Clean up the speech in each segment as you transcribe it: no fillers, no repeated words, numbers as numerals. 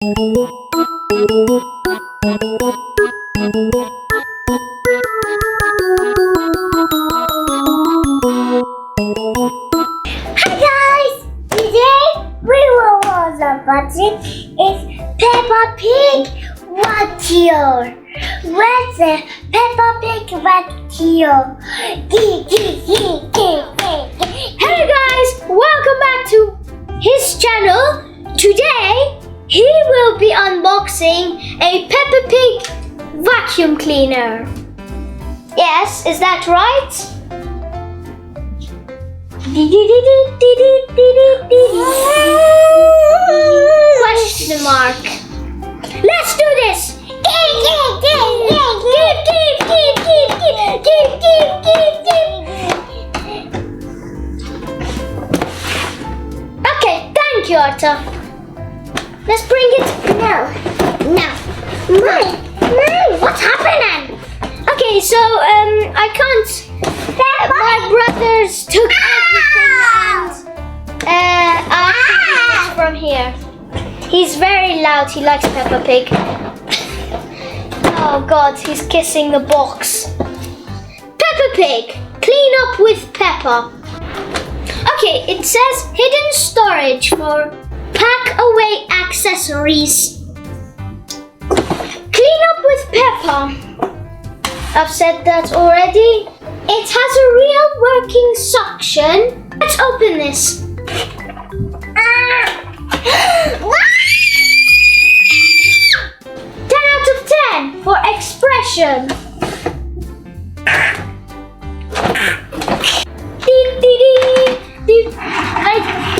Watching is Peppa Pig Vacuum. Where's the Peppa Pig Vacuum? Hey guys, welcome back to his channel. Today he will be unboxing a Peppa Pig vacuum cleaner. Yes, is that right? Question mark. Let's do this. Okay, thank you, Arta. Let's bring it now. Mine. What's happening? Okay, so I can't. My brothers took everything and I took it from here. He's very loud. He likes Peppa Pig. Oh God, he's kissing the box. Peppa Pig, clean up with Peppa. Okay, it says hidden storage for pack away accessories. Clean up with Peppa. I've said that already. It has a real working suction. Let's open this. 10 out of 10 for expression.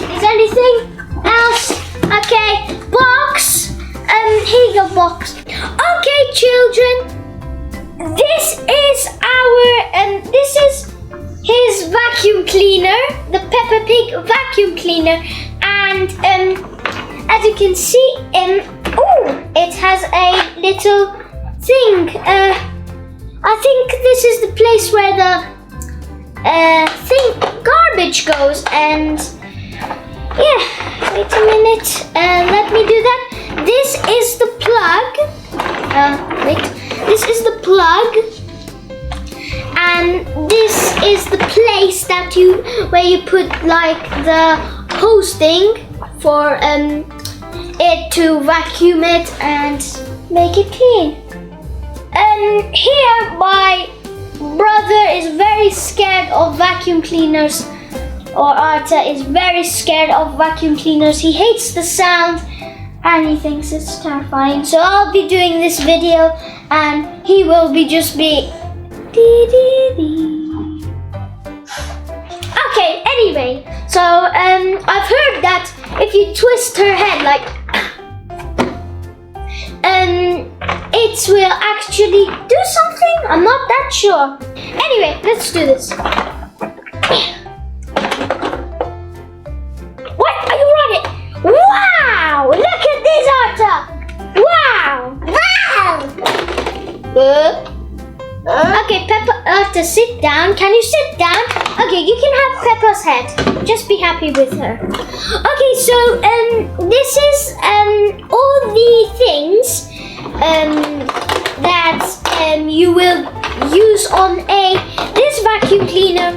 Is anything else? Okay, box. Here you go, box. Okay, children. This is his vacuum cleaner, the Peppa Pig vacuum cleaner, and as you can see, it has a little thing. I think this is the place where the garbage goes, and yeah, wait a minute, let me do that. This is the plug. This is the plug, and this is the place that where you put like the hose thing for it to vacuum it and make it clean. Here my brother is very scared of vacuum cleaners, or Arta is very scared of vacuum cleaners. He hates the sound and he thinks it's terrifying. So I'll be doing this video and he will be just be Okay, anyway, so I've heard that if you twist her head like it will actually do something. I'm not that sure. Anyway, let's do this. What? Are you running? Wow! Look at this, Arta! Wow! Okay, Peppa, Arta, sit down. Can you sit down? Okay, you can have Peppa's head. Just be happy with her. Okay, so this is all the things that you will use on this vacuum cleaner.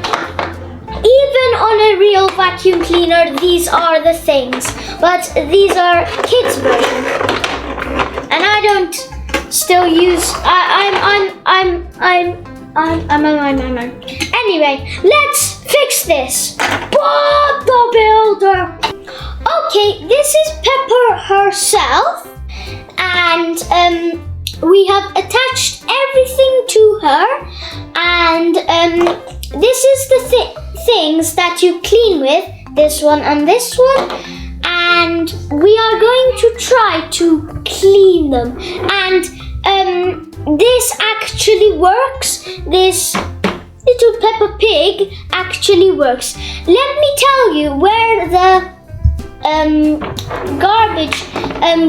Even on a real vacuum cleaner, these are the things, but these are kids' version, and I don't still use. Anyway, let's fix this. Bob the Builder. Okay, this is Peppa herself, and we have attached everything to her, and this is the things that you clean with, this one and this one, and we are going to try to clean them, and this actually works. This little Peppa Pig actually works. Let me tell you where the garbage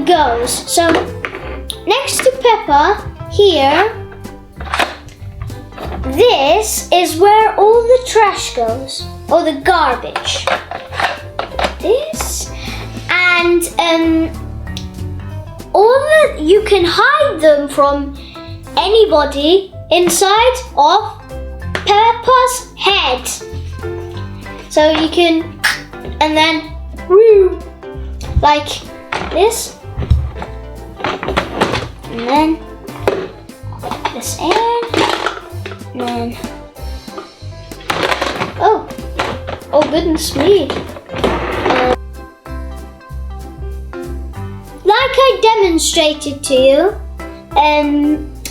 goes. So next to Peppa here, this is where all the trash goes, or the garbage. This, and that you can hide them from anybody inside of Peppa's head. So you can, and then, woo, like this, and then this in, and then, oh goodness me. Like I demonstrated to you,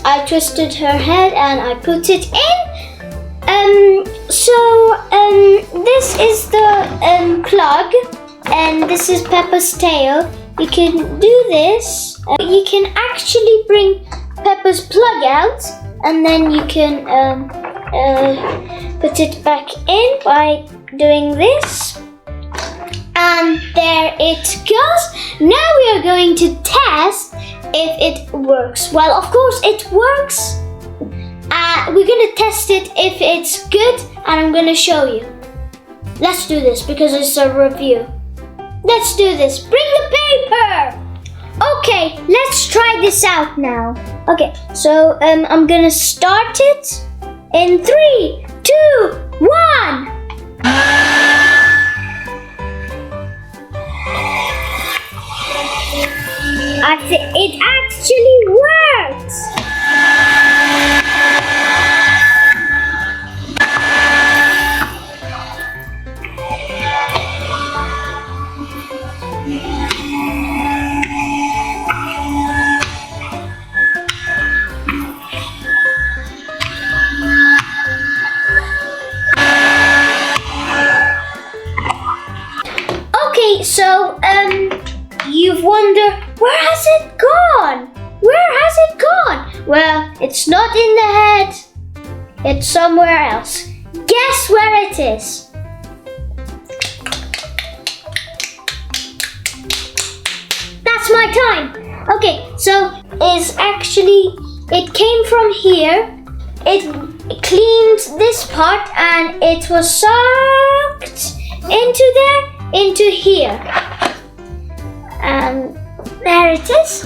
I twisted her head and I put it in. This is the plug, and this is Peppa's tail. You can do this. You can actually bring Peppa's plug out, and then you can put it back in by doing this. And there it goes. Now we are going to test if it works. Well, of course it works. We're going to test it if it's good, and I'm going to show you. Let's do this because it's a review. Let's do this. Bring the paper! Okay, let's try this out now. Okay, so I'm going to start it in 3, 2, 1. It actually works! Okay, so you've wondered, where has it gone? Where has it gone? Well, it's not in the head. It's somewhere else. Guess where it is? That's my time. Okay, so it came from here. It cleaned this part and it was sucked into there, into here. And there it is.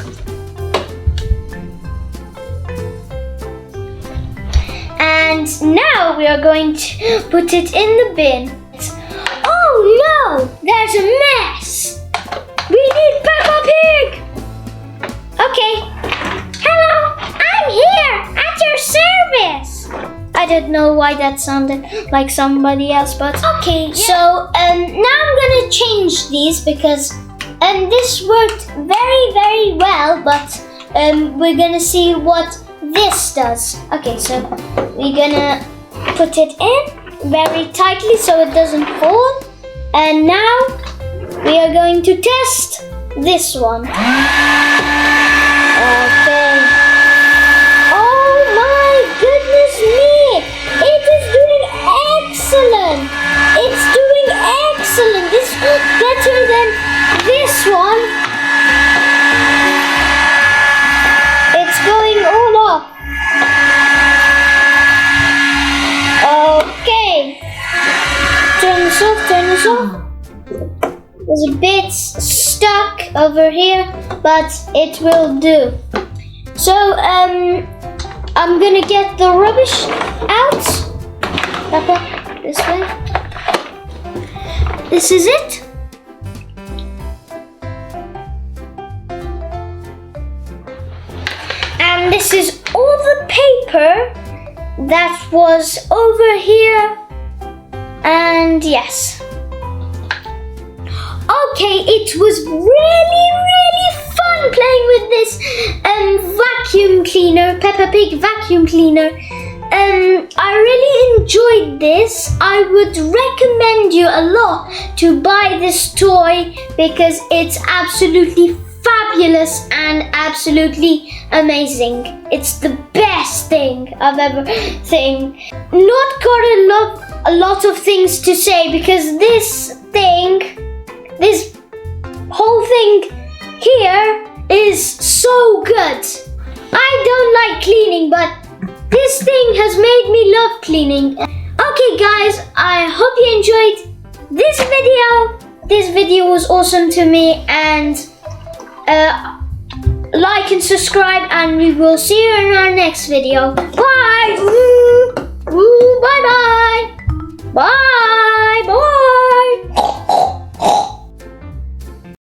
And now we are going to put it in the bin. Oh no, there's a mess. We need Peppa Pig. Okay. Hello, I'm here at your service. I don't know why that sounded like somebody else, but okay. Yeah. So now I'm gonna change these because this worked very, very well, but we're gonna see what this does. Okay, so we're gonna put it in very tightly so it doesn't fall. And now we are going to test this one. Okay. Oh my goodness me! It is doing excellent! It's doing excellent! It's better than this one. It's going all up. Okay. Turn this off, turn this off. There's a bit stuck over here, but it will do. So, I'm gonna get the rubbish out. Peppa, this way. This is it. And this is all the paper that was over here. And yes. Okay, it was really, really fun playing with this vacuum cleaner, Peppa Pig vacuum cleaner. I really enjoyed this. I would recommend you a lot to buy this toy because it's absolutely fabulous and absolutely amazing. It's the best thing I've ever seen. Not got a lot of things to say because this whole thing here is so good. I don't like cleaning, but this thing has made me love cleaning. Okay guys, I hope you enjoyed this video. This video was awesome to me, and like and subscribe, and we will see you in our next video. Bye!